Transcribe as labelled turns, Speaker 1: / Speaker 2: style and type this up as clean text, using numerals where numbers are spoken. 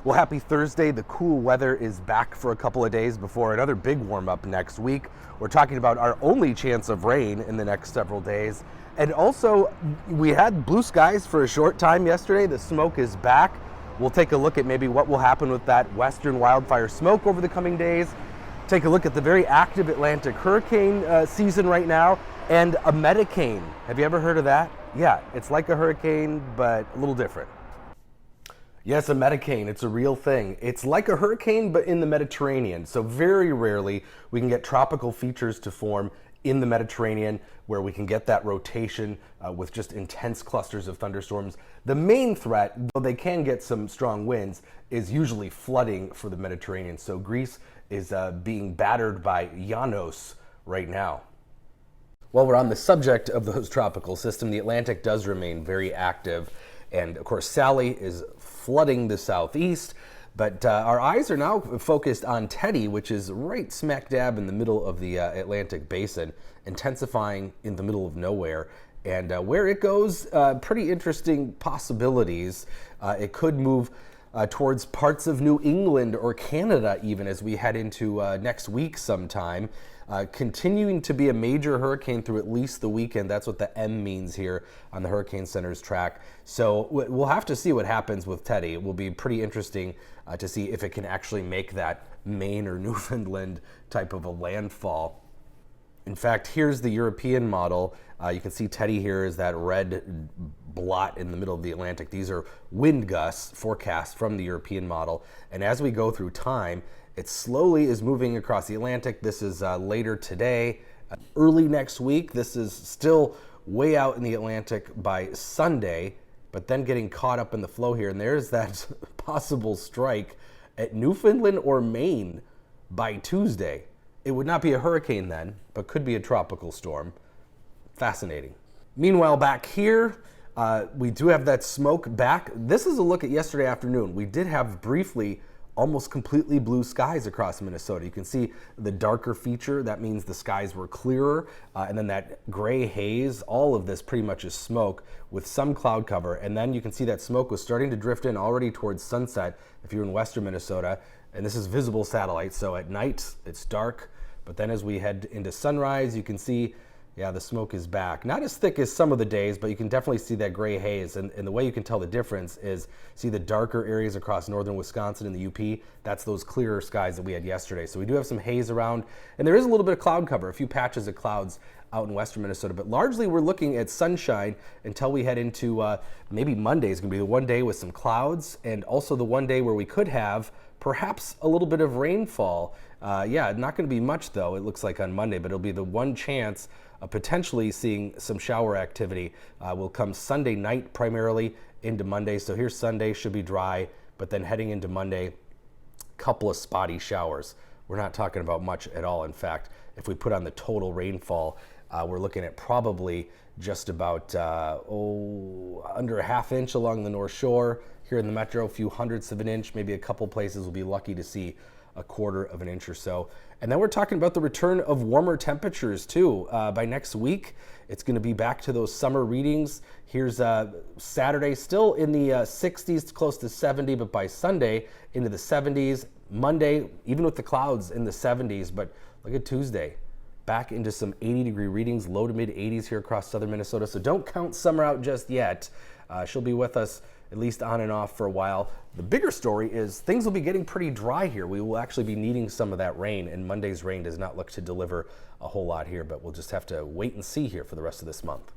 Speaker 1: Well, happy Thursday. The cool weather is back for a couple of days before another big warm up next week. We're talking about our only chance of rain in the next several days. And also, we had blue skies for a short time yesterday. The smoke is back. We'll take a look at maybe what will happen with that western wildfire smoke over the coming days. Take a look at the very active Atlantic hurricane season right now, and a Medicane. Have you ever heard of that? Yeah, it's like a hurricane, but a little different. Yes, a Medicane, it's a real thing. It's like a hurricane, but in the Mediterranean. So very rarely we can get tropical features to form in the Mediterranean where we can get that rotation with just intense clusters of thunderstorms. The main threat, though they can get some strong winds, is usually flooding for the Mediterranean. So Greece is being battered by Janos right now. While we're on the subject of those tropical systems, the Atlantic does remain very active. And of course, Sally is flooding the southeast, but our eyes are now focused on Teddy, which is right smack dab in the middle of the Atlantic basin, intensifying in the middle of nowhere. And where it goes, pretty interesting possibilities. It could move towards parts of New England or Canada even as we head into next week sometime. Continuing to be a major hurricane through at least the weekend. That's what the M means here on the Hurricane Center's track. So we'll have to see what happens with Teddy. It will be pretty interesting to see if it can actually make that Maine or Newfoundland type of a landfall. In fact, here's the European model. You can see Teddy here is that red blot in the middle of the Atlantic. These are wind gusts forecast from the European model. And as we go through time, it slowly is moving across the Atlantic. This is later today. Early next week, this is still way out in the Atlantic by Sunday, but then getting caught up in the flow here. And there's that possible strike at Newfoundland or Maine by Tuesday. It would not be a hurricane then, but could be a tropical storm. Fascinating. Meanwhile, back here, we do have that smoke back. This is a look at yesterday afternoon. We did have briefly almost completely blue skies across Minnesota. You can see the darker feature. That means the skies were clearer. And then that gray haze, all of this pretty much is smoke with some cloud cover. And then you can see that smoke was starting to drift in already towards sunset if you're in western Minnesota. And this is visible satellite. So at night, it's dark. But then as we head into sunrise, you can see, yeah, the smoke is back. Not as thick as some of the days, but you can definitely see that gray haze. And the way you can tell the difference is see the darker areas across northern Wisconsin and the UP. That's those clearer skies that we had yesterday. So we do have some haze around. And there is a little bit of cloud cover, a few patches of clouds out in western Minnesota. But largely we're looking at sunshine until we head into maybe Monday is going to be the one day with some clouds. And also the one day where we could have perhaps a little bit of rainfall. Yeah, not going to be much though, it looks like on Monday, but it'll be the one chance potentially seeing some shower activity will come Sunday night primarily into Monday. So here's Sunday, should be dry, but then heading into Monday, couple of spotty showers. We're not talking about much at all. In fact, if we put on the total rainfall, we're looking at probably just about under a half inch along the North Shore. Here in the metro, a few hundredths of an inch, maybe a couple places will be lucky to see a quarter of an inch or so. And then we're talking about the return of warmer temperatures too. By next week, it's going to be back to those summer readings. Here's Saturday, still in the 60s, close to 70, but by Sunday into the 70s. Monday, even with the clouds in the 70s, but look at Tuesday. Back into some 80-degree readings, low to mid 80s here across southern Minnesota. So don't count summer out just yet. She'll be with us at least on and off for a while. The bigger story is things will be getting pretty dry here. We will actually be needing some of that rain, and Monday's rain does not look to deliver a whole lot here, but we'll just have to wait and see here for the rest of this month.